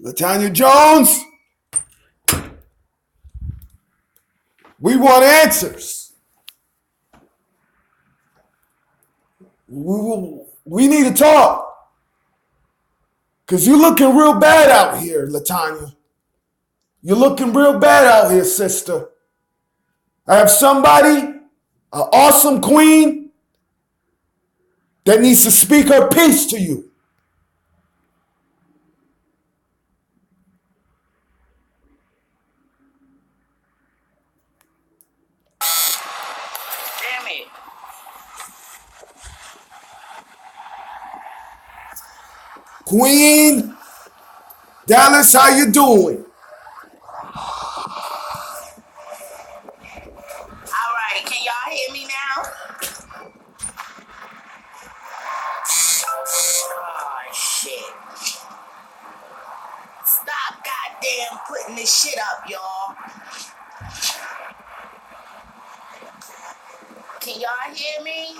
Latonya Jones, we want answers. We need to talk. Because you're looking real bad out here, Latonya. You're looking real bad out here, sister. I have somebody, an awesome queen, that needs to speak her piece to you. Damn it. Queen Dallas, how you doing? Alright, can y'all hear me now? Oh shit. Stop goddamn putting this shit up, y'all. Can y'all hear me?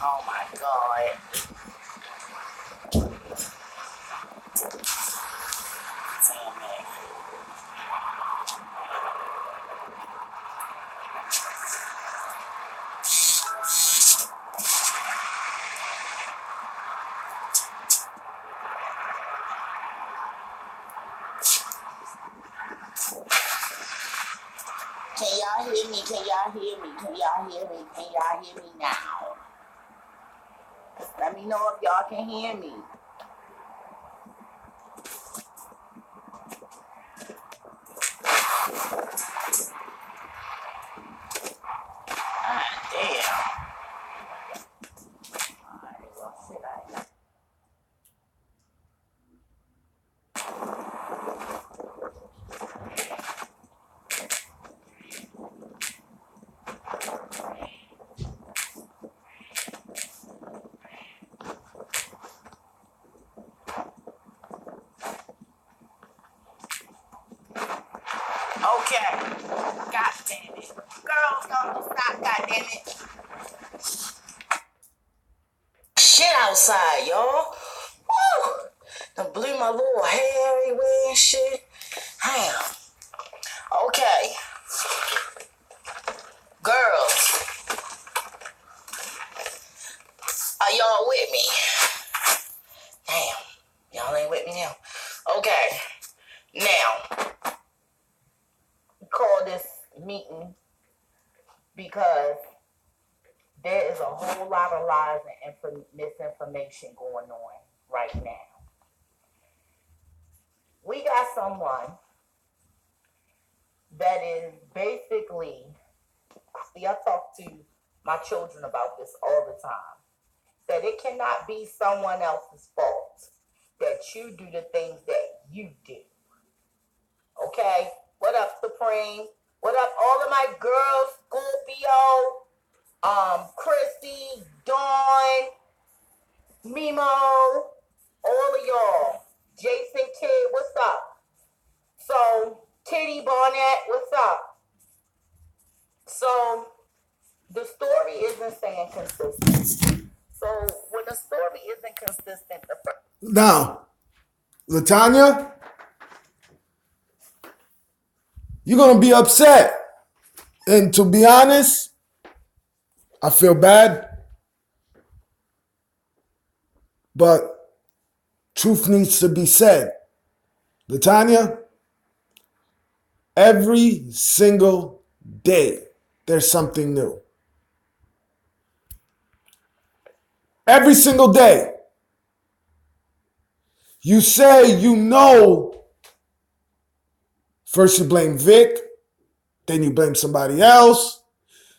Oh my god. Damn it. Can y'all hear me? Can y'all hear me? Can y'all hear me? Can y'all hear me now? Let me know if y'all can hear me. God damn. Alright, well, shit, Okay. God damn it. Girls don't stop, god damn it. Shit outside, y'all. Woo! Done blew my little hair everywhere and shit. Damn. Okay. Girls. Are y'all with me? Damn. Y'all ain't with me now. Okay. Now. Call this meeting because there is a whole lot of lies and misinformation going on right now. We got someone that is basically, see, I talk to my children about this all the time, that it cannot be someone else's fault that you do the things that you do. Okay? What up, Supreme? What up, all of my girls? Scorpio, Chrissy, Dawn, Mimo, all of y'all. Jason Kidd, what's up? So, Titty Barnett, what's up? So, the story isn't staying consistent. So, when the story isn't consistent, Now, Latonya, you're going to be upset. And to be honest, I feel bad. But truth needs to be said. Latonya, every single day, there's something new. Every single day. You say you know. First you blame Vic, then you blame somebody else.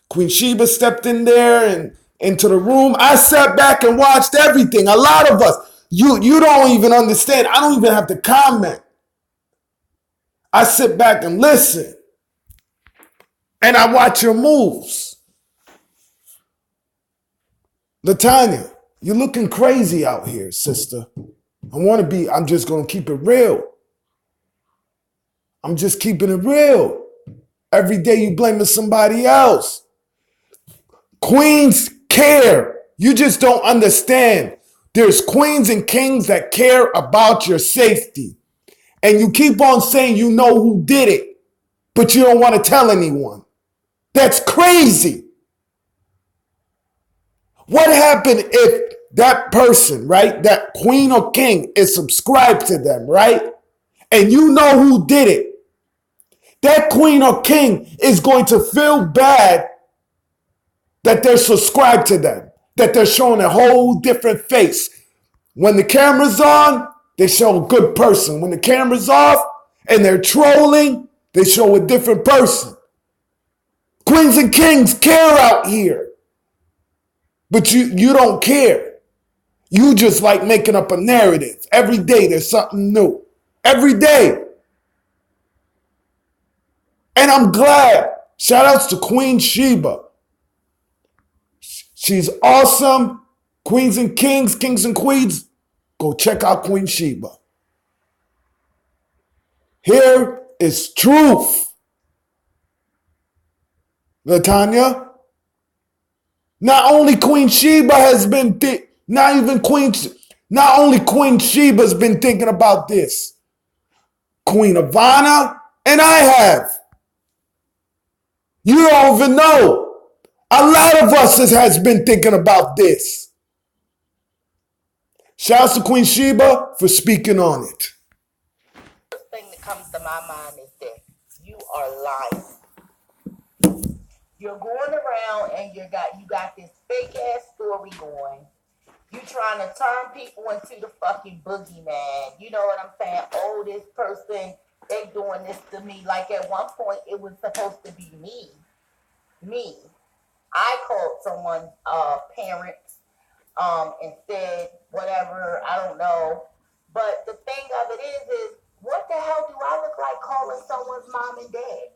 Queen Sheba stepped in there and into the room. I sat back and watched everything. A lot of us. You don't even understand. I don't even have to comment. I sit back and listen. And I watch your moves. Latonya, you're looking crazy out here, sister. I'm just going to keep it real. I'm just keeping it real. Every day you blaming somebody else. Queens care. You just don't understand. There's queens and kings that care about your safety. And you keep on saying you know who did it, but you don't want to tell anyone. That's crazy. What happened if that person, right, that queen or king is subscribed to them, right? And you know who did it. That queen or king is going to feel bad that they're subscribed to them, that they're showing a whole different face. When the camera's on, they show a good person. When the camera's off and they're trolling, they show a different person. Queens and kings care out here, but you don't care. You just like making up a narrative. Every day there's something new. Every day. And I'm glad. Shout outs to Queen Sheba. She's awesome. Queens and kings, kings and queens, go check out Queen Sheba. Here is truth. Latonya, not only Queen Sheba has been, not only Queen Sheba's been thinking about this. Queen Ivana and I have. You don't even know. A lot of us has been thinking about this. Shouts to Queen Sheba for speaking on it. The thing that comes to my mind is this. You are lying. You're going around and you got this fake ass story going. You trying to turn people into the fucking boogeyman. You know what I'm saying? Oh, this person, they doing this to me. Like at one point, it was supposed to be me. Me. I called someone's parents and said whatever. I don't know. But the thing of it is what the hell do I look like calling someone's mom and dad?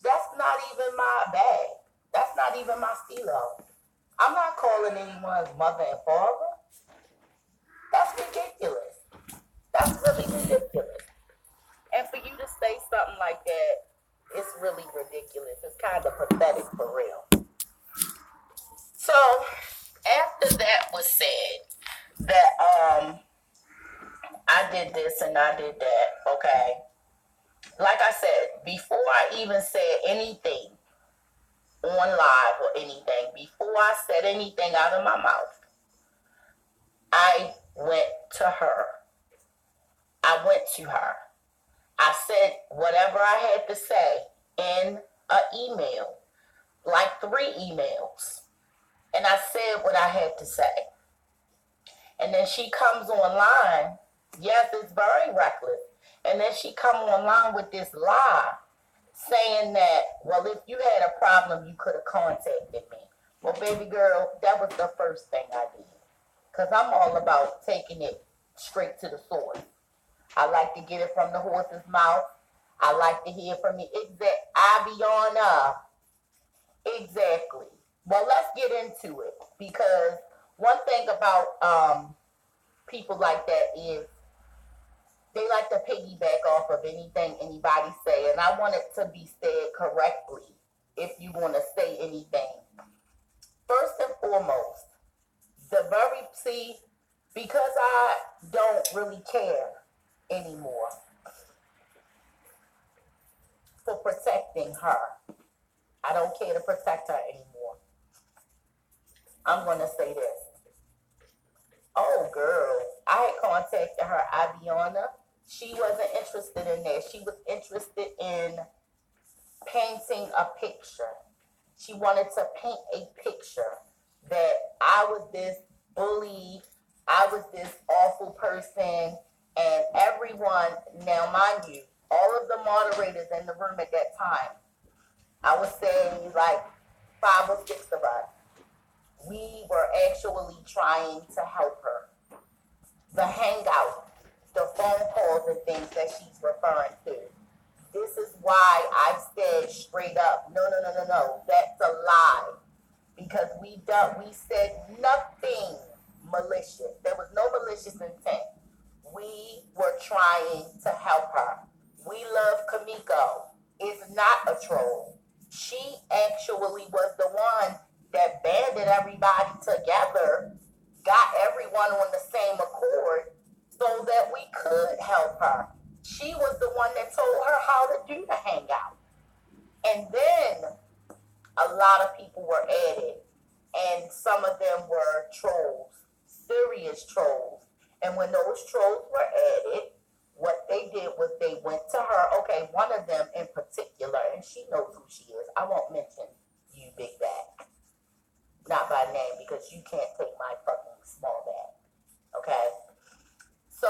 That's not even my bag. That's not even my stilo. I'm not calling anyone's mother and father. That's ridiculous. That's really ridiculous. And for you to say something like that, it's really ridiculous. It's kind of pathetic for real. So after that was said, that I did this and I did that, okay. Like I said, before I even said anything on live or anything, before I said anything out of my mouth, I went to her. I said whatever I had to say in an email, like 3 emails. And I said what I had to say. And then she comes online. Yes, it's very reckless. And then she come online with this lie saying that, well, if you had a problem, you could have contacted me. Well, baby girl, that was the first thing I did. Because I'm all about taking it straight to the source. I like to get it from the horse's mouth. I like to hear from the Aviana. Exactly. Well, let's get into it. Because one thing about people like that is they like to piggyback off of anything anybody say, and I want it to be said correctly if you want to say anything. First and foremost, because I don't really care anymore for protecting her. I don't care to protect her anymore. I'm going to say this. Oh, girl, I had contacted her, Aviana. She wasn't interested in that. She was interested in painting a picture. She wanted to paint a picture that I was this bully, I was this awful person, and everyone, now mind you, all of the moderators in the room at that time, I would say like 5 or 6 of us, we were actually trying to help her. The hangout, the phone calls and things that she's referring to. This is why I said straight up, no, that's a lie. Because we said nothing malicious. There was no malicious intent. We were trying to help her. We love Kamiko. Is not a troll. She actually was the one that banded everybody together, got everyone on the She was the one that told her how to do the hangout. And then a lot of people were added, and some of them were trolls, serious trolls. And when those trolls were added, what they did was they went to her. Okay, one of them in particular, and she knows who she is. I won't mention you, Big Bag, not by name, because you can't take my fucking small bag. Okay. So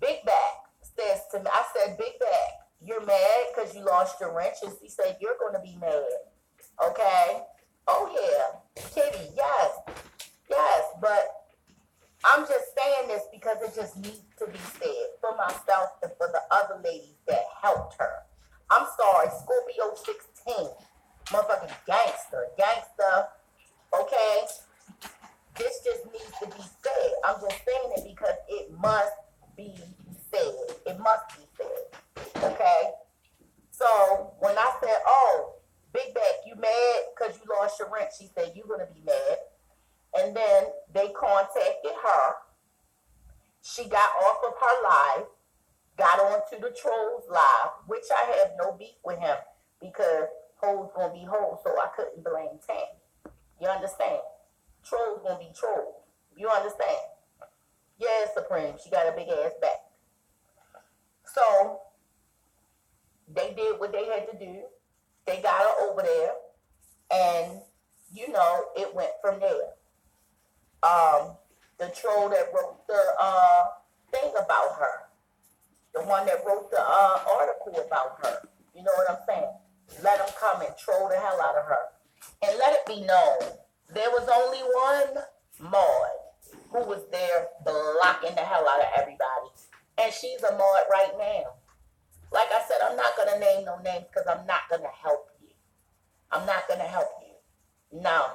Big Bag says to me, I said, Big Bag, you're mad because you lost your wrenches. He said, you're going to be mad. Okay. Oh yeah, Kitty, yes, yes, but I'm just saying this because it just needs to be said for myself and for the other ladies that helped her. I'm sorry, Scorpio 16, motherfucking gangster, okay? This just needs to be said. I'm just saying it because it must be said. It must be said, okay? So when I said, oh, Big Bag, you mad because you lost your rent? She said, you're going to be mad. And then they contacted her. She got off of her live, got onto the Trolls live, which I have no beef with him because hoes gonna be hoes, so I couldn't blame Tammy. You understand? Trolls gonna be trolls. You understand? Yeah, Supreme. She got a big ass back. So they did what they had to do. They got her over there, and you know it went from there. The troll that wrote the thing about her, the one that wrote the article about her. You know what I'm saying? Let them come and troll the hell out of her. And let it be known, there was only one mod who was there blocking the hell out of everybody. And she's a mod right now. Like I said, I'm not going to name no names because I'm not going to help you. I'm not going to help you. No.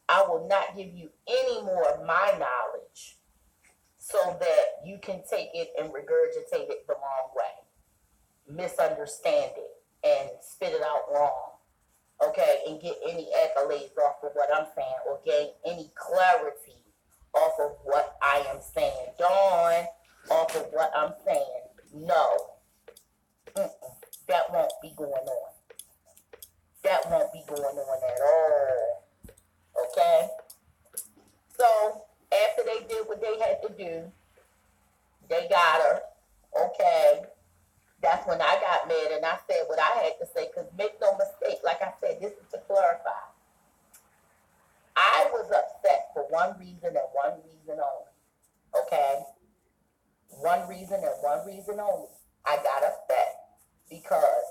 I will not give you any more of my knowledge so that you can take it and regurgitate it the wrong way, misunderstand it, and spit it out wrong, okay, and get any accolades off of what I'm saying or gain any clarity off of what I am saying. Dawn, off of what I'm saying. No. That won't be going on. That won't be going on at all. Okay? So, after they did what they had to do, they got her. Okay? That's when I got mad and I said what I had to say, because make no mistake, like I said, this is to clarify. I was upset for one reason and one reason only. Okay? One reason and one reason only. I got upset because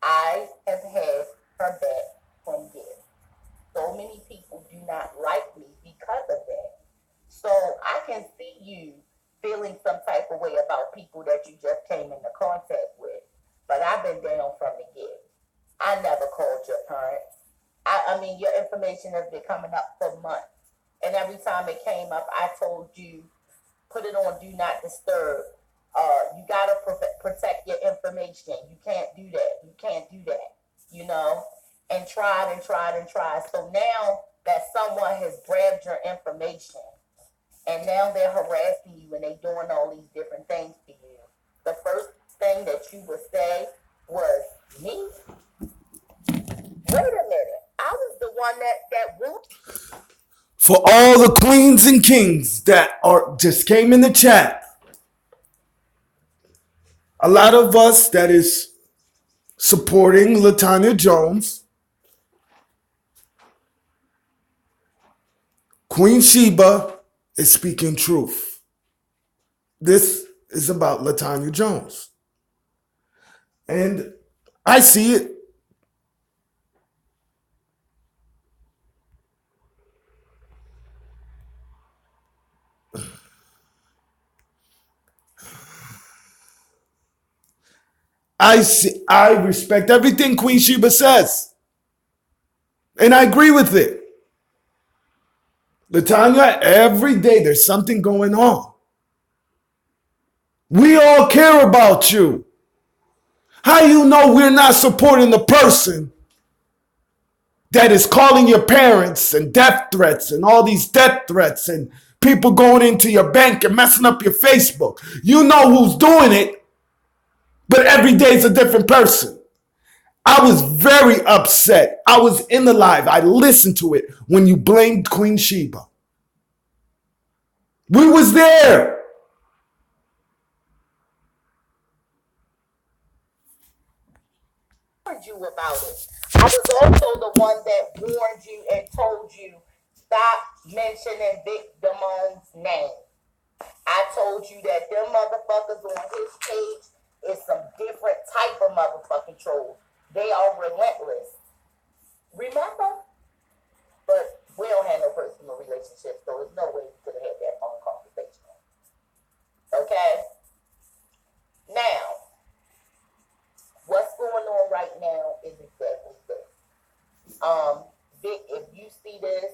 I have had her back from this. So many people do not like me because of that. So I can see you feeling some type of way about people that you just came into contact with. But I've been down from the get. I never called your parents. I mean, your information has been coming up for months. And every time it came up, I told you, put it on Do Not Disturb. You got to protect your information. You can't do that. You can't do that, you know? And tried. So now that someone has grabbed your information and now they're harassing you and they're doing all these different things to you, the first thing that you would say was, me? Wait a minute. I was the one that wrote. For all the queens and kings that are just came in the chat, a lot of us that is supporting Latonya Jones, Queen Sheba is speaking truth. This is about Latonya Jones. And I see it. I respect everything Queen Sheba says. And I agree with it. Latonya, every day there's something going on. We all care about you. How you know we're not supporting the person that is calling your parents and death threats and all these death threats and people going into your bank and messing up your Facebook? You know who's doing it. But every day is a different person. I was very upset. I was in the live. I listened to it when you blamed Queen Sheba. We was there. You about it. I was also the one that warned you and told you stop mentioning Vic Damone's name. I told you that them motherfuckers on his page is some different type of motherfucking trolls. They are relentless. Remember? But we don't have no personal relationship, so there's no way we could have had that phone conversation. Okay? Now, what's going on right now is exactly this. Vic, if you see this,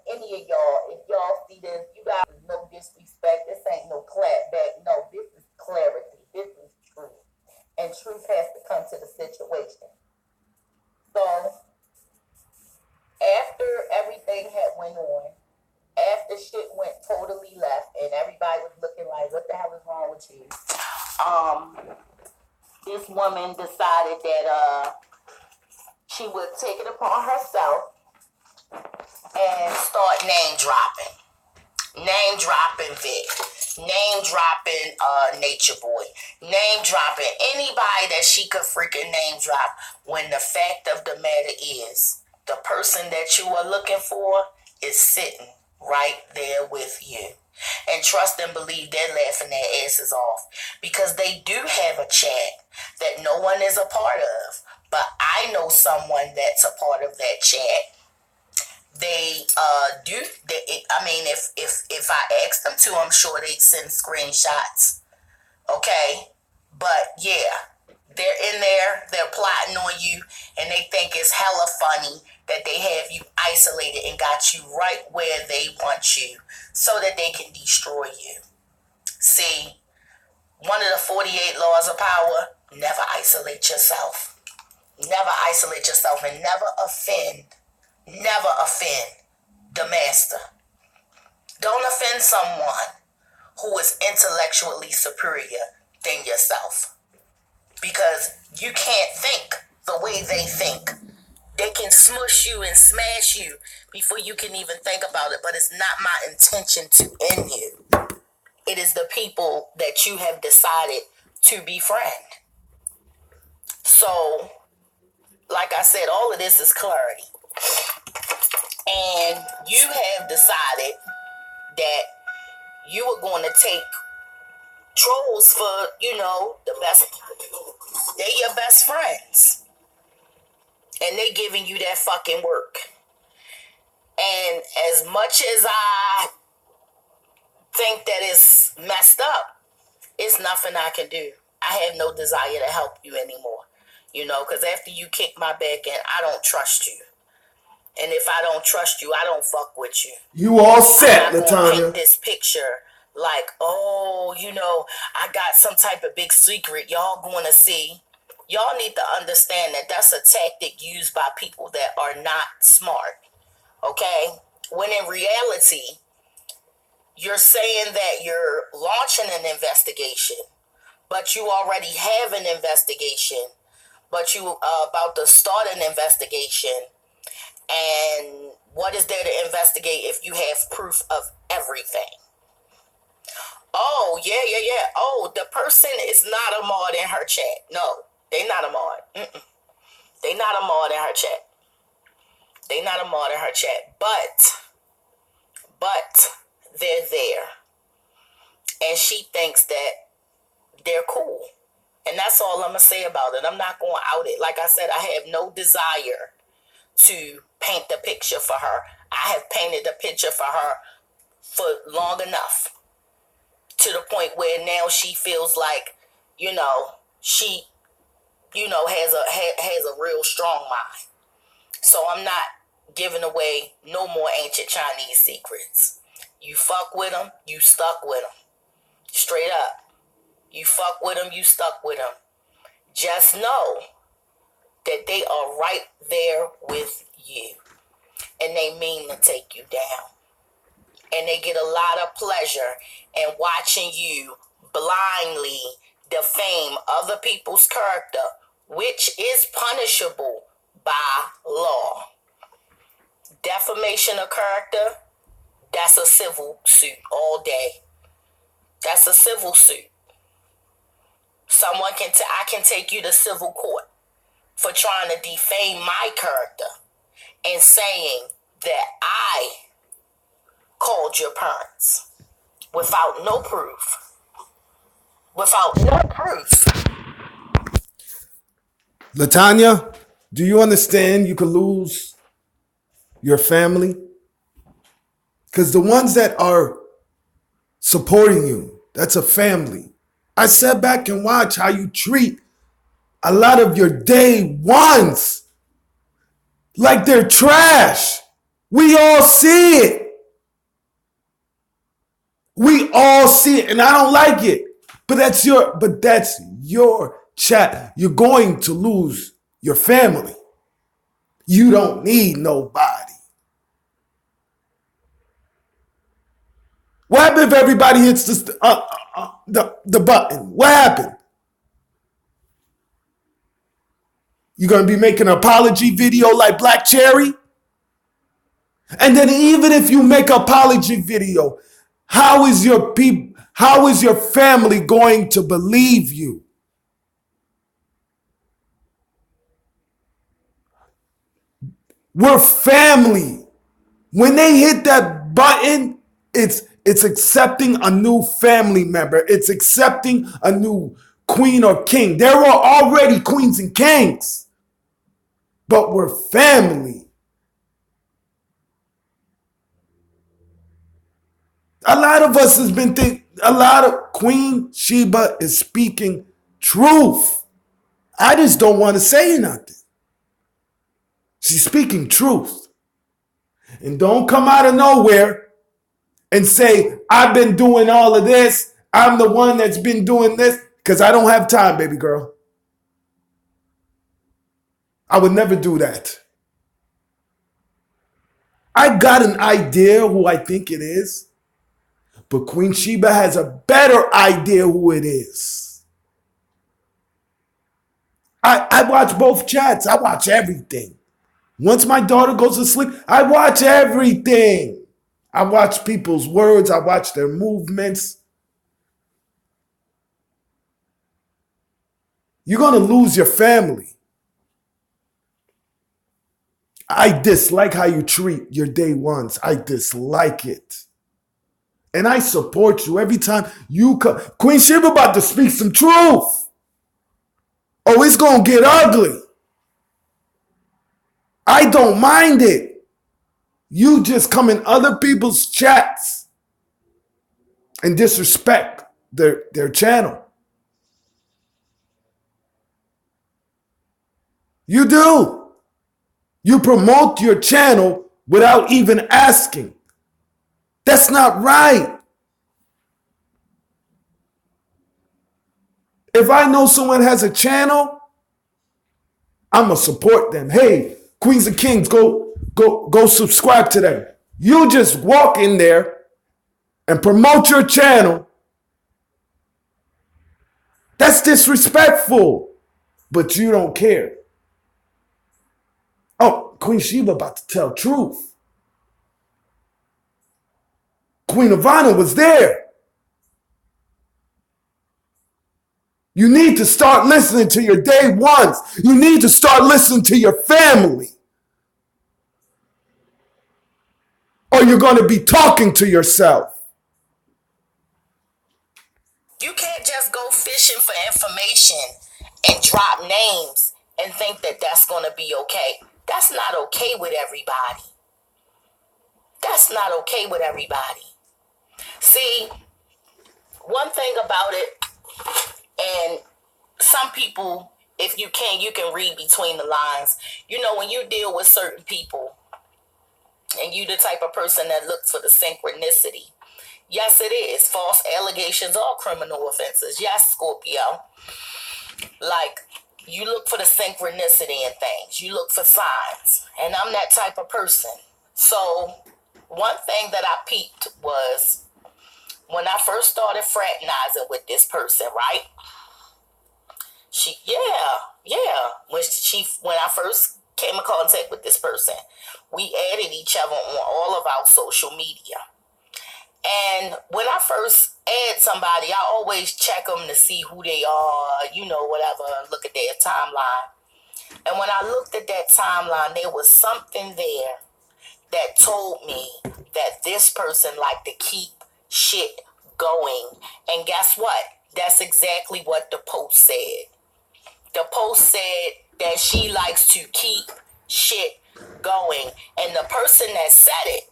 any of y'all, if y'all see this, you guys, no disrespect. This ain't no clap back. No, this is clarity. This is truth. And truth has to come to the situation. So, after everything had went on, after shit went totally left and everybody was looking like, what the hell is wrong with you? This woman decided that she would take it upon herself and start name dropping. Name dropping Vic. Name dropping Nature Boy. Name dropping anybody that she could freaking name drop, when the fact of the matter is the person that you are looking for is sitting right there with you. And trust and believe they're laughing their asses off, because they do have a chat that no one is a part of. But I know someone that's a part of that chat. They do. I mean, if I ask them to, I'm sure they'd send screenshots. Okay, but yeah, they're in there. They're plotting on you, and they think it's hella funny that they have you isolated and got you right where they want you, so that they can destroy you. See, one of the 48 laws of power: never isolate yourself. Never isolate yourself, and never offend. Never offend the master. Don't offend someone who is intellectually superior than yourself, because you can't think the way they think. They can smush you and smash you before you can even think about it, but it's not my intention to end you. It is the people that you have decided to befriend. So, like I said, all of this is clarity. And you have decided that you are going to take trolls for, the best. They're your best friends. And they giving you that fucking work. And as much as I think that it's messed up, it's nothing I can do. I have no desire to help you anymore. Because after you kick my back in, I don't trust you. And if I don't trust you, I don't fuck with you. You all set, I'm not gonna Latonya. paint this picture like, oh, I got some type of big secret y'all going to see. Y'all need to understand that that's a tactic used by people that are not smart. Okay? When in reality, you're saying that you're launching an investigation, but you already have an investigation, but you about to start an investigation. And what is there to investigate if you have proof of everything? Oh, yeah. Oh, the person is not a mod in her chat. No, they not a mod. They not a mod in her chat. They not a mod in her chat. But they're there. And she thinks that they're cool. And that's all I'm going to say about it. I'm not going to out it. Like I said, I have no desire to paint the picture for her. I have painted the picture for her for long enough, to the point where now she feels like, she, has a real strong mind. So I'm not giving away no more ancient Chinese secrets. You fuck with them, you stuck with them. Straight up. You fuck with them, you stuck with them. Just know that they are right there with you. And they mean to take you down. And they get a lot of pleasure in watching you blindly defame other people's character, which is punishable by law. Defamation of character, that's a civil suit all day. That's a civil suit. I can take you to civil court for trying to defame my character and saying that I called your parents without no proof. Without no proof. Latonya, do you understand you could lose your family? Because the ones that are supporting you, that's a family. I sat back and watched how you treat a lot of your day ones like they're trash. We all see it. We all see it, and I don't like it. But that's your chat. You're going to lose your family. You don't need nobody. What happened if everybody hits the button? What happened? You gonna be making an apology video like Black Cherry? And then even if you make an apology video, how is your family going to believe you? We're family. When they hit that button, it's accepting a new family member. It's accepting a new queen or king. There were already queens and kings, but we're family. A lot of us has been thinking, a lot of Queen Sheba is speaking truth. I just don't want to say nothing. She's speaking truth. And don't come out of nowhere and say, I've been doing all of this. I'm the one that's been doing this, because I don't have time, baby girl. I would never do that. I got an idea who I think it is. But Queen Sheba has a better idea who it is. I watch both chats. I watch everything. Once my daughter goes to sleep, I watch everything. I watch people's words. I watch their movements. You're going to lose your family. I dislike how you treat your day ones. I dislike it. And I support you every time you come. Queen Sheba about to speak some truth. Oh, it's going to get ugly. I don't mind it. You just come in other people's chats and disrespect their channel. You do. You promote your channel without even asking. That's not right. If I know someone has a channel, I'm going to support them. Hey, Queens and Kings, go subscribe to them. You just walk in there and promote your channel. That's disrespectful, but you don't care. Oh, Queen Sheba about to tell truth. Queen Ivana was there. You need to start listening to your day ones. You need to start listening to your family. Or you're going to be talking to yourself. You can't just go fishing for information and drop names and think that that's going to be okay. That's not okay with everybody. That's not okay with everybody. See, one thing about it, and some people, if you can read between the lines. You know, when you deal with certain people, and you the type of person that looks for the synchronicity. Yes, it is. False allegations are criminal offenses. Yes, Scorpio. Like, you look for the synchronicity in things. You look for signs. And I'm that type of person. So, one thing that I peeped was when I first started fraternizing with this person, right? When I first came in contact with this person, we added each other on all of our social media. And when I first add somebody, I always check them to see who they are, whatever, look at their timeline. And when I looked at that timeline, there was something there that told me that this person liked to keep shit going. And guess what? That's exactly what the post said. The post said that she likes to keep shit going. And the person that said it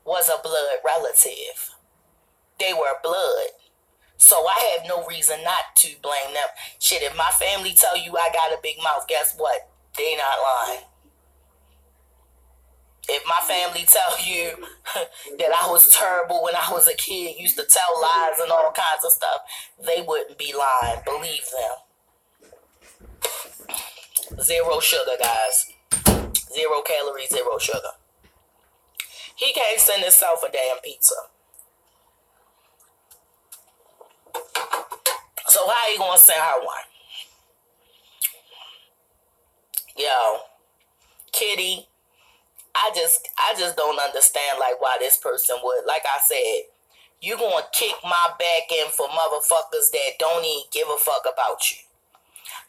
was a blood relative. They were blood. So I have no reason not to blame them. Shit, if my family tell you I got a big mouth, guess what? They not lying. If my family tell you that I was terrible when I was a kid, used to tell lies and all kinds of stuff, they wouldn't be lying. Believe them. 0 sugar, guys. 0 calories, 0 sugar. He can't send himself a damn pizza. So how you gonna send her one? Yo, Kitty, I just don't understand like why this person would. Like I said, you gonna kick my back in for motherfuckers that don't even give a fuck about you.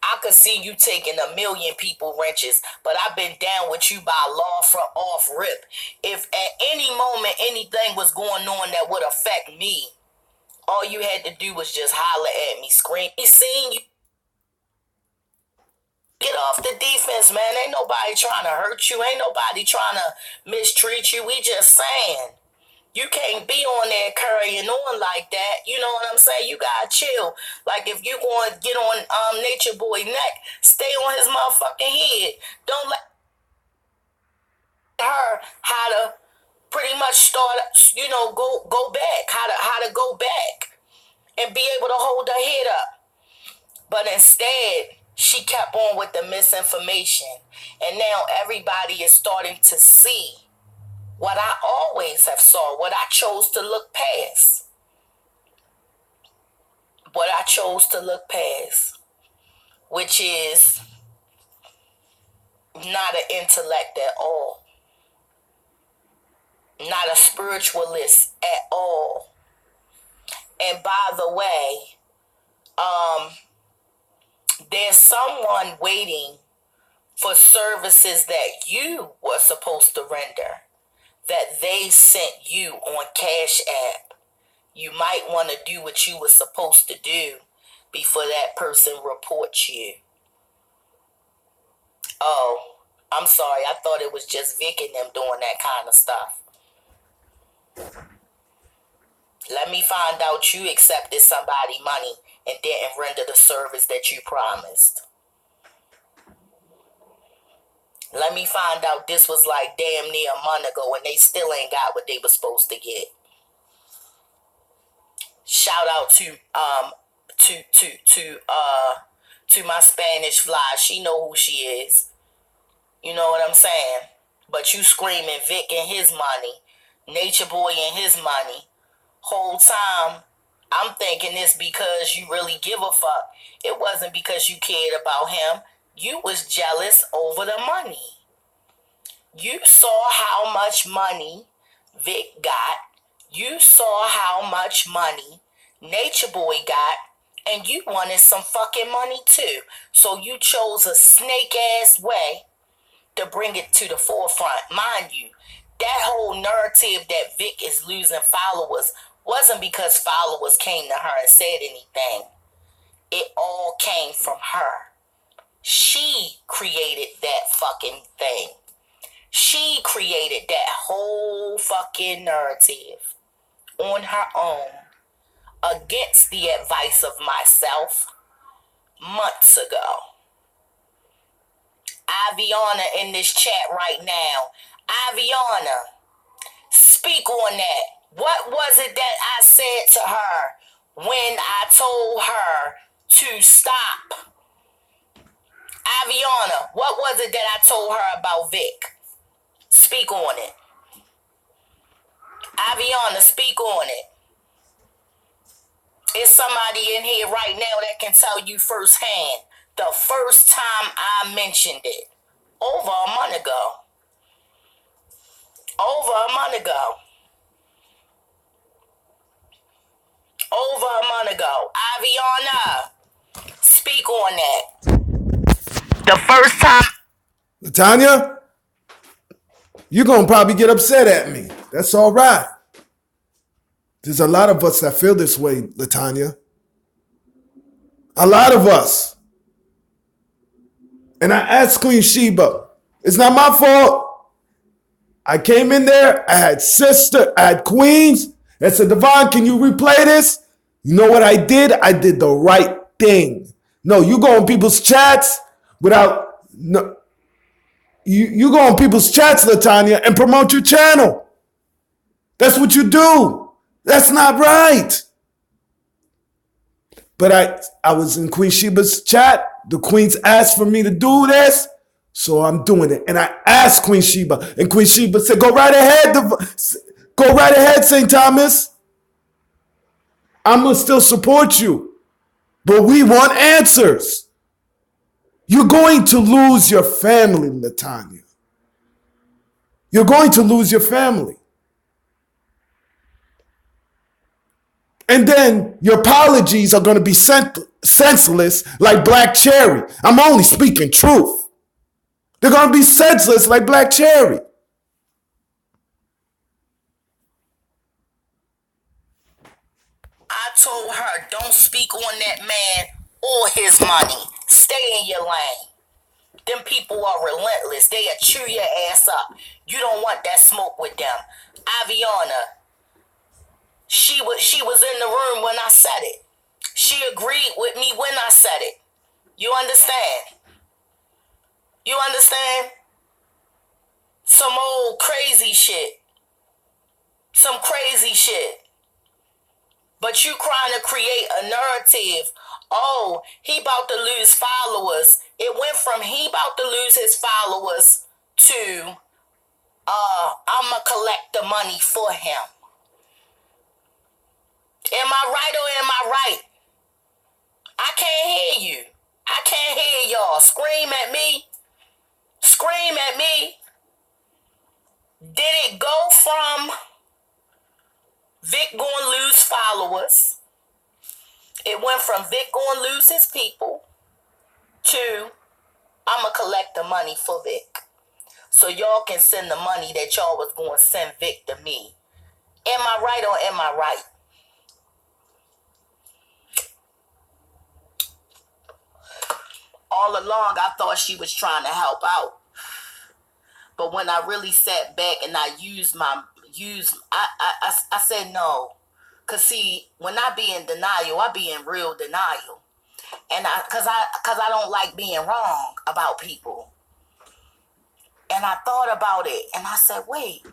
I could see you taking 1 million people wrenches, but I've been down with you by law from off rip. If at any moment anything was going on that would affect me, all you had to do was just holler at me, scream. He seen you. Get off the defense, man. Ain't nobody trying to hurt you. Ain't nobody trying to mistreat you. We just saying. You can't be on there carrying on like that. You know what I'm saying? You gotta chill. Like if you going to get on Nature Boy neck, stay on his motherfucking head. Don't let her how to pretty much start, go back. How to go back and be able to hold her head up. But instead, she kept on with the misinformation. And now everybody is starting to see what I always have saw, what I chose to look past. What I chose to look past, which is not an intellect at all. Not a spiritualist at all. And by the way, there's someone waiting for services that you were supposed to render, that they sent you on Cash App. You might want to do what you were supposed to do before that person reports you. Oh, I'm sorry. I thought it was just Vic and them doing that kind of stuff. Let me find out you accepted somebody money and didn't render the service that you promised. Let me find out this was like damn near a month ago and they still ain't got what they were supposed to get. Shout out to my Spanish fly. She know who she is. You know what I'm saying? But you screaming Vic and his money, Nature Boy and his money. Whole time I'm thinking this because you really give a fuck. It wasn't because you cared about him. You was jealous over the money. You saw how much money Vic got. You saw how much money Nature Boy got. And you wanted some fucking money too. So you chose a snake-ass way to bring it to the forefront. Mind you, that whole narrative that Vic is losing followers wasn't because followers came to her and said anything. It all came from her. She created that fucking thing. She created that whole fucking narrative on her own against the advice of myself months ago. Aviana in this chat right now. Aviana, speak on that. What was it that I said to her when I told her to stop? Aviana, what was it that I told her about Vic? Speak on it. Aviana, speak on it. It's somebody in here right now that can tell you firsthand the first time I mentioned it. Over a month ago. Over a month ago. Over a month ago. Aviana, speak on that. The first time. Latonya, you're going to probably get upset at me. That's all right. There's a lot of us that feel this way, Latonya. A lot of us. And I asked Queen Sheba, it's not my fault. I came in there, I had queens. I said, Devon, can you replay this? You know what I did? I did the right thing. No, you go on people's chats without, no, you go on people's chats, Latonya, and promote your channel. That's what you do. That's not right. But I was in Queen Sheba's chat. The queens asked for me to do this, so I'm doing it. And I asked Queen Sheba, and Queen Sheba said, go right ahead, St. Thomas. I'm going to still support you. But we want answers. You're going to lose your family, Latonya. You're going to lose your family. And then your apologies are going to be senseless like Black Cherry. I'm only speaking truth. They're going to be senseless like Black Cherry. I told her, don't speak on that man or his money. Stay in your lane. Them people are relentless. They'll chew your ass up. You don't want that smoke with them. Aviana, she was in the room when I said it. She agreed with me when I said it. You understand? You understand? Some old crazy shit. Some crazy shit. But you trying to create a narrative. Oh, he about to lose followers. It went from he about to lose his followers to I'ma collect the money for him. Am I right or am I right? I can't hear you. I can't hear y'all. Scream at me. Scream at me. Did it go from Vic gonna lose followers? It went from Vic gonna lose his people to I'ma collect the money for Vic. So y'all can send the money that y'all was gonna send Vic to me. Am I right or am I right? All along, I thought she was trying to help out. But when I really sat back and I I said no. Cause see, when I be in denial, I be in real denial. And cause I don't like being wrong about people. And I thought about it and I said, wait,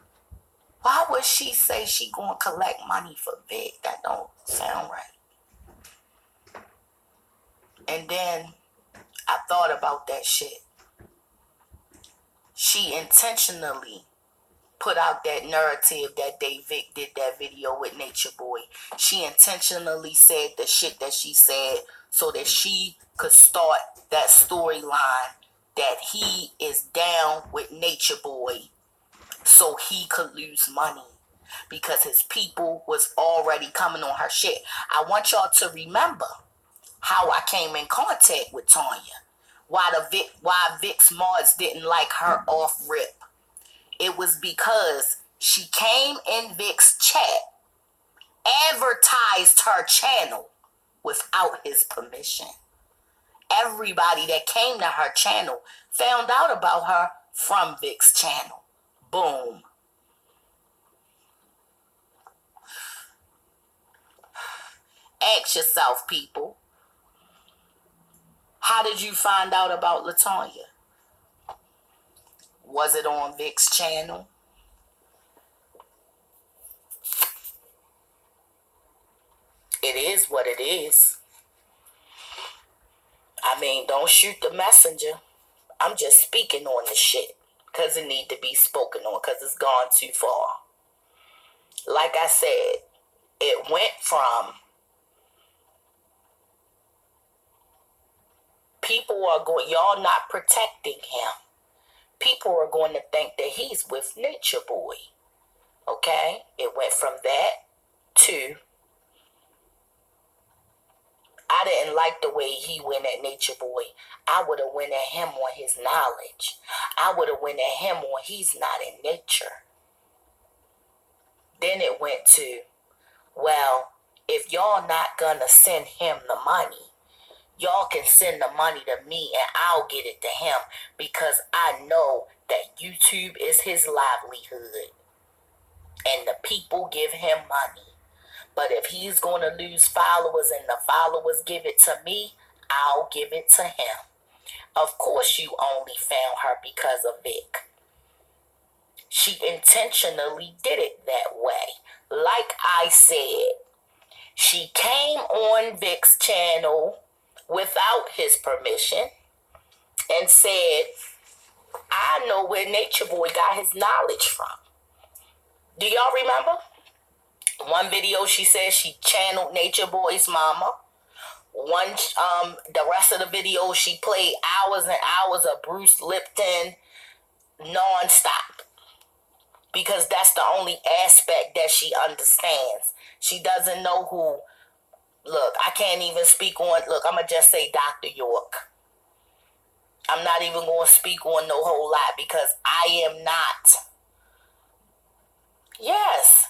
why would she say she gonna collect money for Vic? That don't sound right. And then I thought about that shit. She intentionally put out that narrative that day Vic did that video with Nature Boy. She intentionally said the shit that she said so that she could start that storyline that he is down with Nature Boy so he could lose money because his people was already coming on her shit. I want y'all to remember how I came in contact with Tonya. Why Vic's mods didn't like her off rip. It was because she came in Vic's chat, advertised her channel without his permission. Everybody that came to her channel found out about her from Vic's channel. Boom. Ask yourself, people. How did you find out about Latonya? Was it on Vic's channel? It is what it is. I mean, don't shoot the messenger. I'm just speaking on the shit because it need to be spoken on because it's gone too far. Like I said, it went from y'all not protecting him. People are going to think that he's with Nature Boy. Okay? It went from that to, I didn't like the way he went at Nature Boy. I would have went at him on his knowledge. I would have went at him on he's not in nature. Then it went to, well, if y'all not gonna send him the money, y'all can send the money to me and I'll get it to him because I know that YouTube is his livelihood and the people give him money. But if he's going to lose followers and the followers give it to me, I'll give it to him. Of course you only found her because of Vic. She intentionally did it that way. Like I said, she came on Vic's channel without his permission and said, I know where Nature Boy got his knowledge from. Do y'all remember? One video she said she channeled Nature Boy's mama. The rest of the video she played hours and hours of Bruce Lipton non-stop. Because that's the only aspect that she understands. She doesn't know who. Look, I can't even speak on. Look, I'm going to just say Dr. York. I'm not even going to speak on no whole lot because I am not. Yes,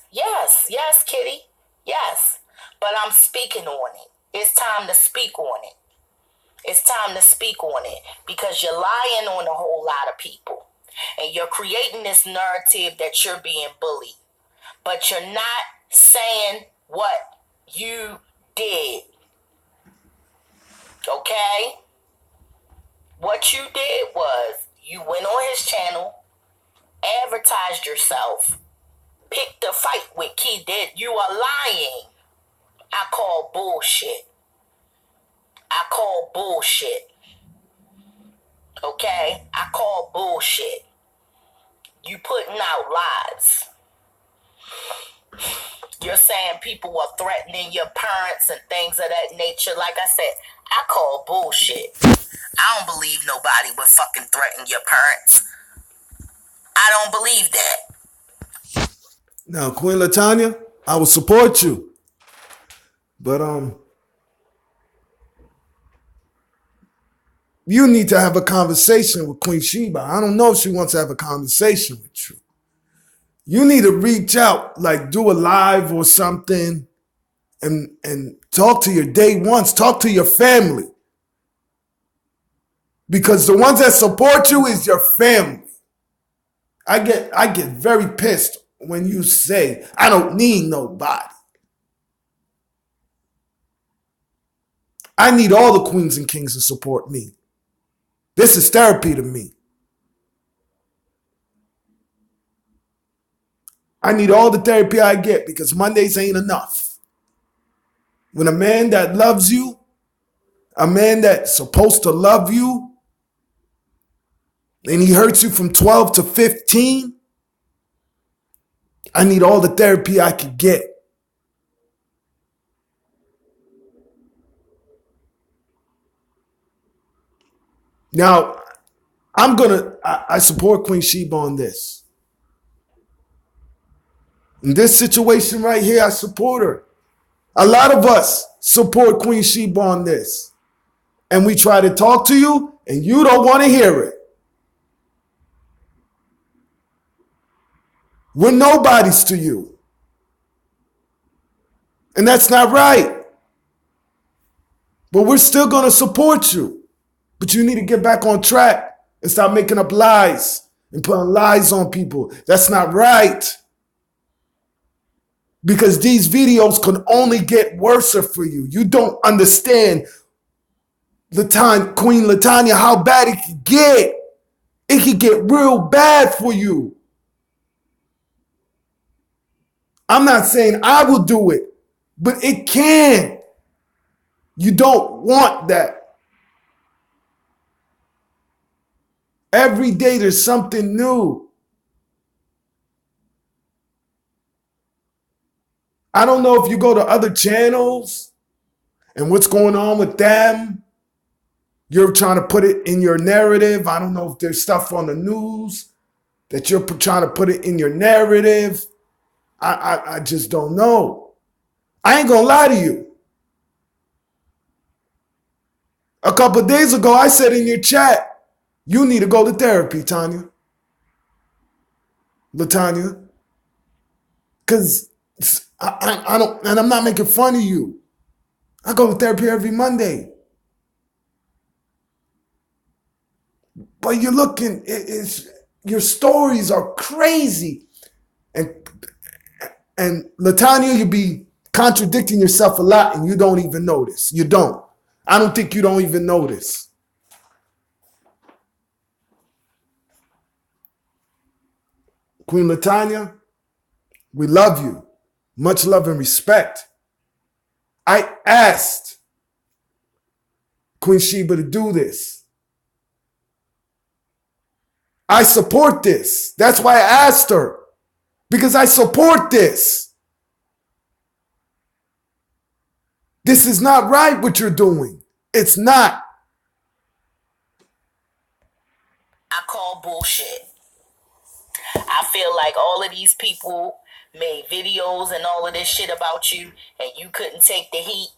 Kitty. Yes. But I'm speaking on it. It's time to speak on it. It's time to speak on it because you're lying on a whole lot of people. And you're creating this narrative that you're being bullied. But you're not saying what you did. Okay? What you did was you went on his channel, advertised yourself, picked a fight with Key Did. You are lying. I call bullshit. I call bullshit. Okay? I call bullshit. You putting out lies. You're saying people are threatening your parents and things of that nature. Like I said, I call bullshit. I don't believe nobody would fucking threaten your parents. I don't believe that. Now, Queen Latonya, I will support you. But you need to have a conversation with Queen Sheba. I don't know if she wants to have a conversation with you. You need to reach out, like do a live or something and talk to your day ones, talk to your family. Because the ones that support you is your family. I get very pissed when you say, I don't need nobody. I need all the queens and kings to support me. This is therapy to me. I need all the therapy I get because Mondays ain't enough. When a man that loves you, a man that's supposed to love you, and he hurts you from 12 to 15, I need all the therapy I could get. Now, I support Queen Sheba on this. In this situation right here, I support her. A lot of us support Queen Sheba on this. And we try to talk to you, and you don't want to hear it. We're nobodies to you. And that's not right. But we're still going to support you. But you need to get back on track and stop making up lies and putting lies on people. That's not right. Because these videos can only get worse for you. You don't understand, Queen Latonya, how bad it could get. It could get real bad for you. I'm not saying I will do it, but it can. You don't want that. Every day there's something new. I don't know if you go to other channels and what's going on with them. You're trying to put it in your narrative. I don't know if there's stuff on the news that you're trying to put it in your narrative. I just don't know. I ain't gonna lie to you. A couple of days ago, I said in your chat, you need to go to therapy, Latonya, because I don't, and I'm not making fun of you. I go to therapy every Monday. But you're looking, it's your stories are crazy. And Latonya, you be contradicting yourself a lot and you don't even notice. You don't. I don't think you don't even notice. Queen Latonya, we love you. Much love and respect. I asked Queen Sheba to do this. I support this. That's why I asked her. Because I support this. This is not right what you're doing. It's not. I call bullshit. I feel like all of these people made videos and all of this shit about you, and you couldn't take the heat,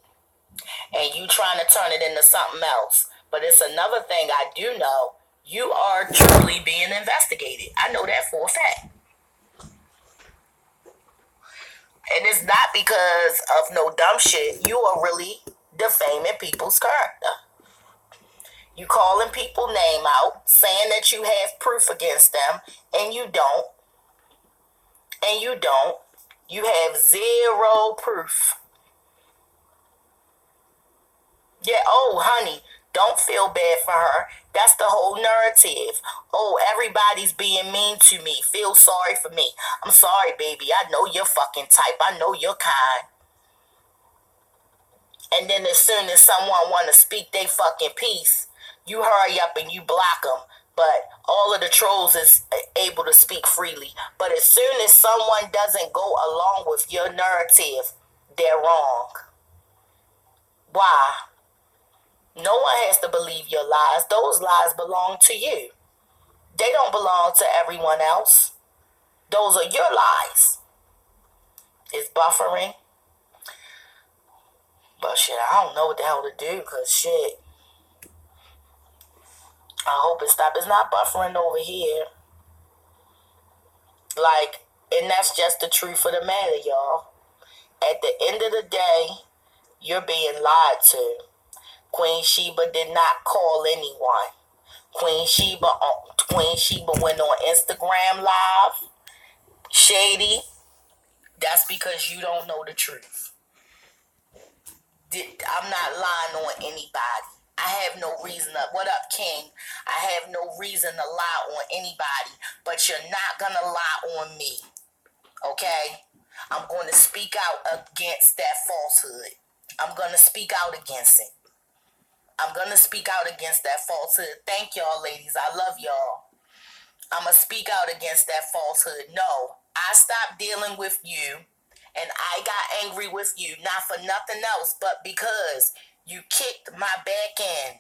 and you trying to turn it into something else. But it's another thing I do know. You are truly being investigated. I know that for a fact. And it's not because of no dumb shit. You are really defaming people's character. You calling people name out, saying that you have proof against them, and you don't. And you don't. You have zero proof. Yeah, oh, honey, don't feel bad for her. That's the whole narrative. Oh, everybody's being mean to me. Feel sorry for me. I'm sorry, baby. I know your fucking type. I know your kind. And then as soon as someone want to speak they fucking piece, you hurry up and you block them. But all of the trolls is able to speak freely. But as soon as someone doesn't go along with your narrative, they're wrong. Why? No one has to believe your lies. Those lies belong to you. They don't belong to everyone else. Those are your lies. It's buffering. But shit, I don't know what the hell to do, because shit, I hope it stops. It's not buffering over here. Like, and that's just the truth of the matter, y'all. At the end of the day, you're being lied to. Queen Sheba did not call anyone. Queen Sheba went on Instagram Live. Shady. That's because you don't know the truth. I'm not lying on anybody. I have no reason to. What up, King? I have no reason to lie on anybody, but you're not gonna lie on me. Okay? I'm going to speak out against that falsehood. I'm going to speak out against it. I'm going to speak out against that falsehood. Thank y'all, ladies. I love y'all. I'm going to speak out against that falsehood. No, I stopped dealing with you, and I got angry with you, not for nothing else, but because you kicked my back end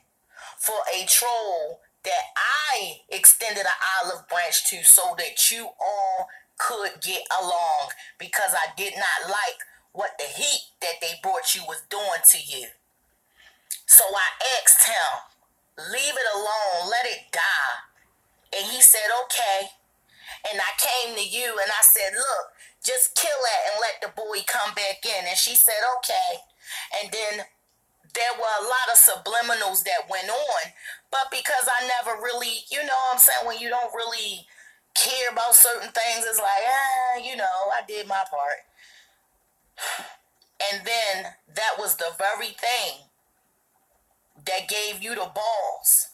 for a troll that I extended an olive branch to so that you all could get along, because I did not like what the heat that they brought you was doing to you. So I asked him, leave it alone, let it die. And he said, okay. And I came to you and I said, look, just kill it and let the boy come back in. And she said, okay. And then there were a lot of subliminals that went on. But because I never really, you know what I'm saying, when you don't really care about certain things, it's like, you know, I did my part. And then that was the very thing that gave you the balls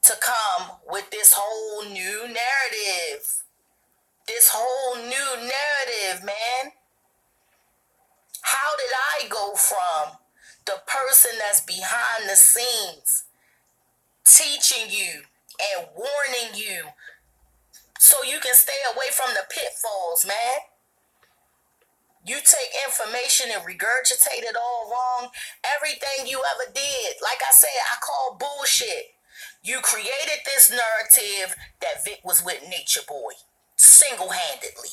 to come with this whole new narrative. This whole new narrative, man. How did I go from the person that's behind the scenes teaching you and warning you so you can stay away from the pitfalls, man? You take information and regurgitate it all wrong. Everything you ever did, like I said, I call bullshit. You created this narrative that Vic was with Nature Boy single-handedly.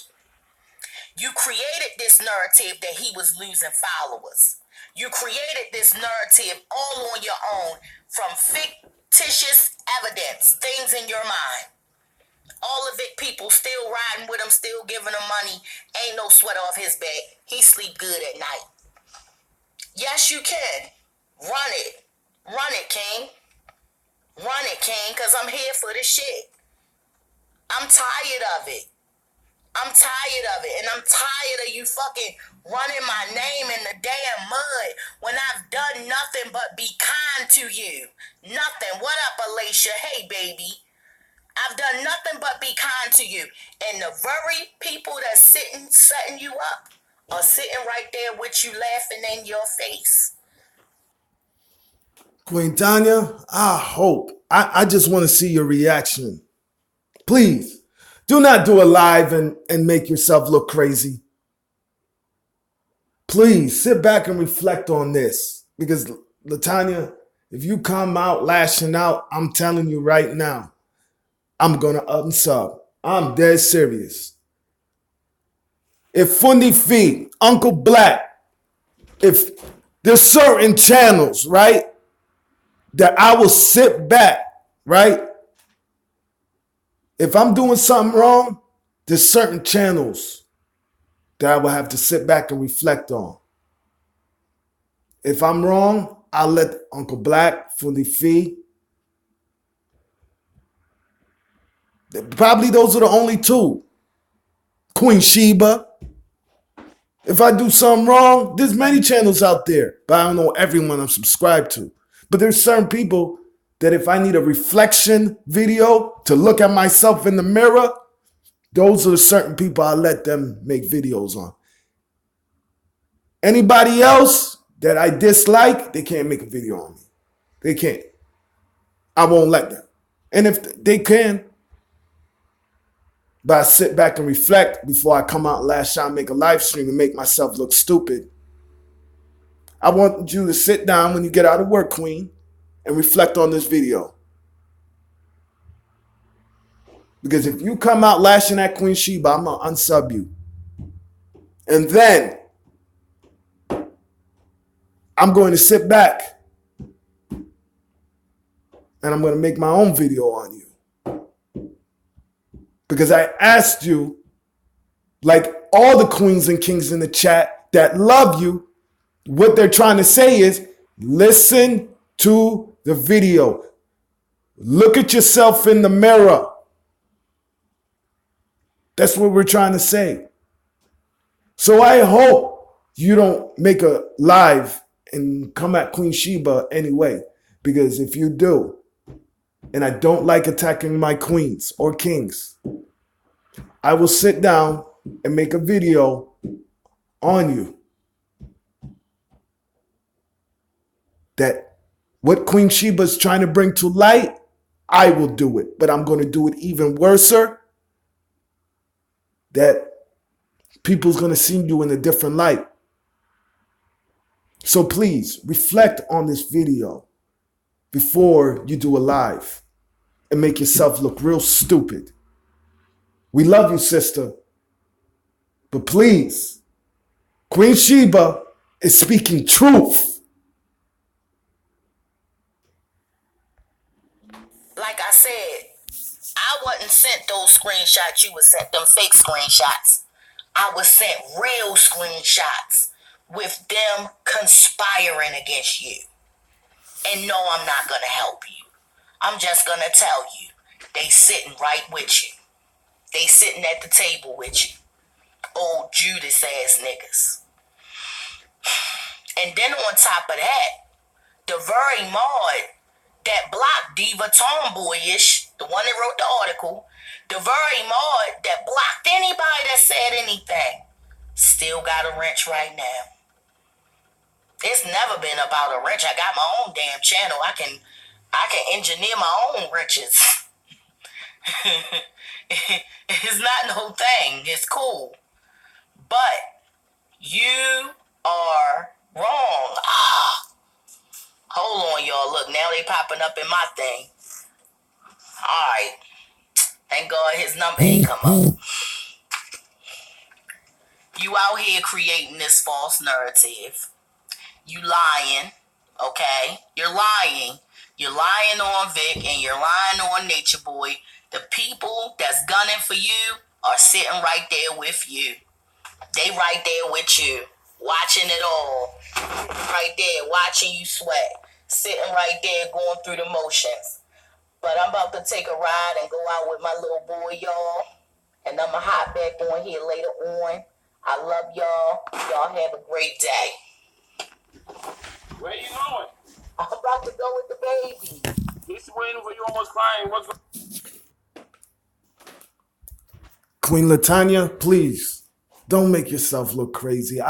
You created this narrative that he was losing followers. You created this narrative all on your own from fictitious evidence, things in your mind. All of it, people still riding with him, still giving him money. Ain't no sweat off his back. He sleep good at night. Yes, you can. Run it. Run it, King. Run it, King, because I'm here for this shit. I'm tired of it. I'm tired of it. And I'm tired of you fucking running my name in the damn mud when I've done nothing but be kind to you. Nothing. What up, Alicia? Hey, baby. I've done nothing but be kind to you. And the very people that's setting you up are sitting right there with you laughing in your face. Queen Tanya, I hope. I just want to see your reaction. Please, do not do a live and make yourself look crazy. Please, sit back and reflect on this. Because, Latonya, if you come out lashing out, I'm telling you right now, I'm going to unsub. I'm dead serious. If Fundi Fee, Uncle Black, if there's certain channels, right, that I will sit back, right? If I'm doing something wrong, there's certain channels that I will have to sit back and reflect on. If I'm wrong, I'll let Uncle Black, Fundi Fee. Probably those are the only two. Queen Sheba. If I do something wrong, there's many channels out there, but I don't know everyone I'm subscribed to. But there's certain people that if I need a reflection video to look at myself in the mirror, those are the certain people I let them make videos on. Anybody else that I dislike, they can't make a video on me. They can't. I won't let them. And if they can, but I sit back and reflect before I come out last shot and make a live stream and make myself look stupid. I want you to sit down when you get out of work, Queen, and reflect on this video. Because if you come out lashing at Queen Sheba, I'm going to unsub you. And then I'm going to sit back and I'm going to make my own video on you. Because I asked you, like all the queens and kings in the chat that love you, what they're trying to say is, listen to the video. Look at yourself in the mirror. That's what we're trying to say. So I hope you don't make a live and come at Queen Sheba anyway. Because if you do, and I don't like attacking my queens or kings, I will sit down and make a video on you. That what Queen Sheba is trying to bring to light, I will do it. But I'm going to do it even worser. That people's going to see you in a different light. So please reflect on this video before you do a live and make yourself look real stupid. We love you, sister. But please, Queen Sheba is speaking truth. Like I said, I wasn't sent those screenshots. You was sent them fake screenshots. I was sent real screenshots with them conspiring against you. And no, I'm not going to help you. I'm just going to tell you, they sitting right with you. They sitting at the table with you. Old Judas ass niggas. And then on top of that, the very mod that blocked Diva Tomboyish, the one that wrote the article, the very mod that blocked anybody that said anything, still got a wrench right now. It's never been about a wrench. I got my own damn channel. I can engineer my own wrenches. It's not no thing. It's cool. But You are wrong. Hold on, y'all. Look, now they popping up in my thing. Alright. Thank God his number ain't come up. You out here creating this false narrative. You lying. Okay? You're lying. You're lying on Vic and you're lying on Nature Boy. The people that's gunning for you are sitting right there with you. They right there with you. Watching it all. Right there, watching you sweat. Sitting right there going through the motions. But I'm about to take a ride and go out with my little boy, y'all. And I'ma hop back on here later on. I love y'all. Y'all have a great day. Where you going? I'm about to go with the baby. He's waiting for you, almost crying. What's going Queen Latonya, please don't make yourself look crazy.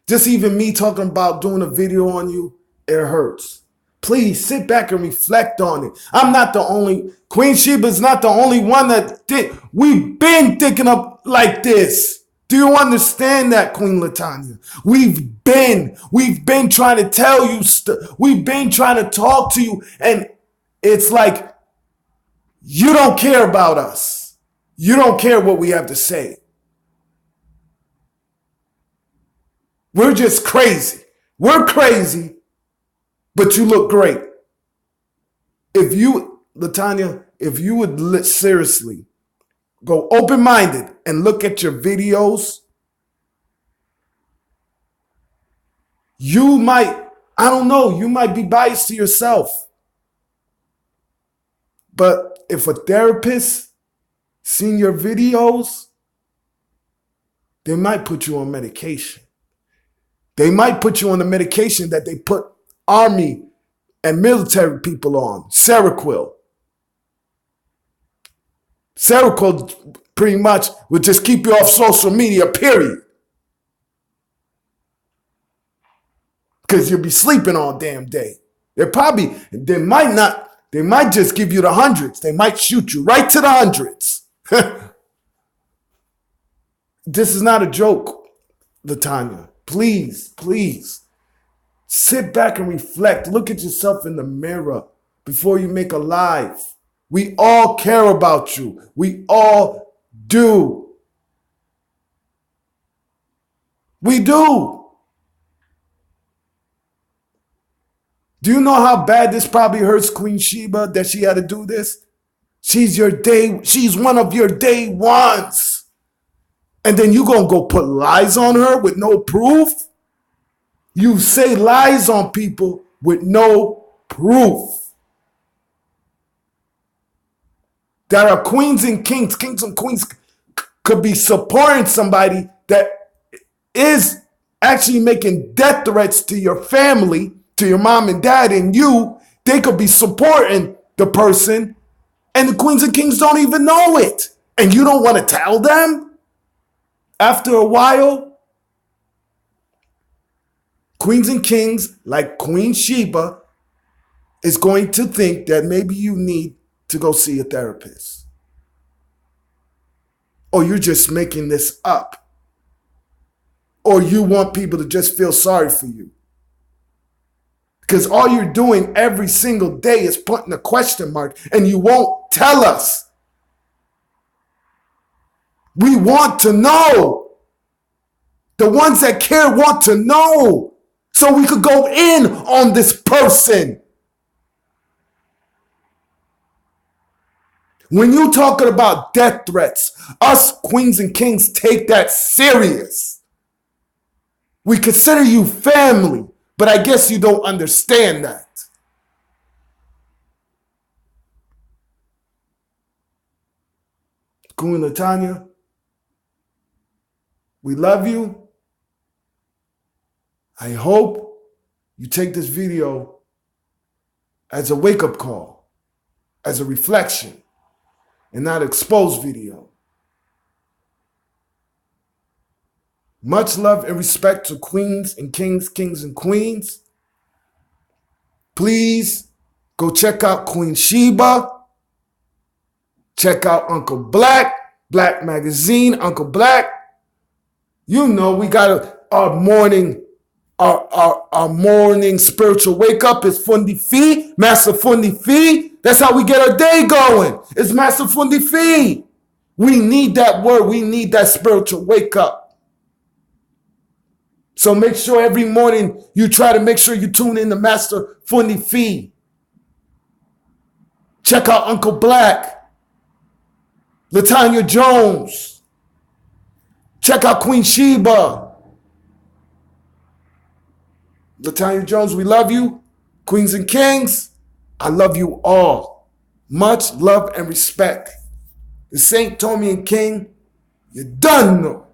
Just even me talking about doing a video on you, it hurts. Please sit back and reflect on it. I'm not the only, Queen Sheba's not the only one that did. We've been thinking of like this. Do you understand that, Queen Latonya? We've been trying to tell you stuff. We've been trying to talk to you, and it's like you don't care about us. You don't care what we have to say. We're just crazy. We're crazy, but you look great. If you, Latonya, if you would seriously go open-minded and look at your videos, you might, I don't know, you might be biased to yourself. But if a therapist seen your videos, they might put you on medication. They might put you on the medication that they put army and military people on, Seroquel. Seroquel pretty much would just keep you off social media, period. Because you'll be sleeping all damn day. They might just give you the hundreds. They might shoot you right to the hundreds. This is not a joke, Latonya. Please, sit back and reflect. Look at yourself in the mirror before you make a live. We all care about you. We all do. We do. Do you know how bad this probably hurts Queen Sheba that she had to do this? She's one of your day ones. And then you gonna go put lies on her with no proof? You say lies on people with no proof. That are queens and kings and queens could be supporting somebody that is actually making death threats to your family, to your mom and dad and you. They could be supporting the person and the queens and kings don't even know it. And you don't want to tell them? After a while, queens and kings like Queen Sheba is going to think that maybe you need to go see a therapist. Or you're just making this up. Or you want people to just feel sorry for you. Because all you're doing every single day is putting a question mark and you won't tell us. We want to know. The ones that care want to know. So we could go in on this person. When you're talking about death threats, us queens and kings take that serious. We consider you family, but I guess you don't understand that. Queen Latonya, we love you. I hope you take this video as a wake-up call, as a reflection, and not exposed video. Much love and respect to queens and kings, kings and queens. Please go check out Queen Sheba. Check out Uncle Black, Black Magazine, Uncle Black. You know, we got our morning, our morning spiritual wake up is Fundi Fi, Master Fundi Fi. That's how we get our day going. It's Master Fundi Fi. We need that word. We need that spiritual wake up. So make sure every morning you try to make sure you tune in to Master Fundi Fi. Check out Uncle Black, Latonya Jones. Check out Queen Sheba. Latonya Jones, we love you. Queens and Kings, I love you all. Much love and respect. The Saint Tommy and King, you done know.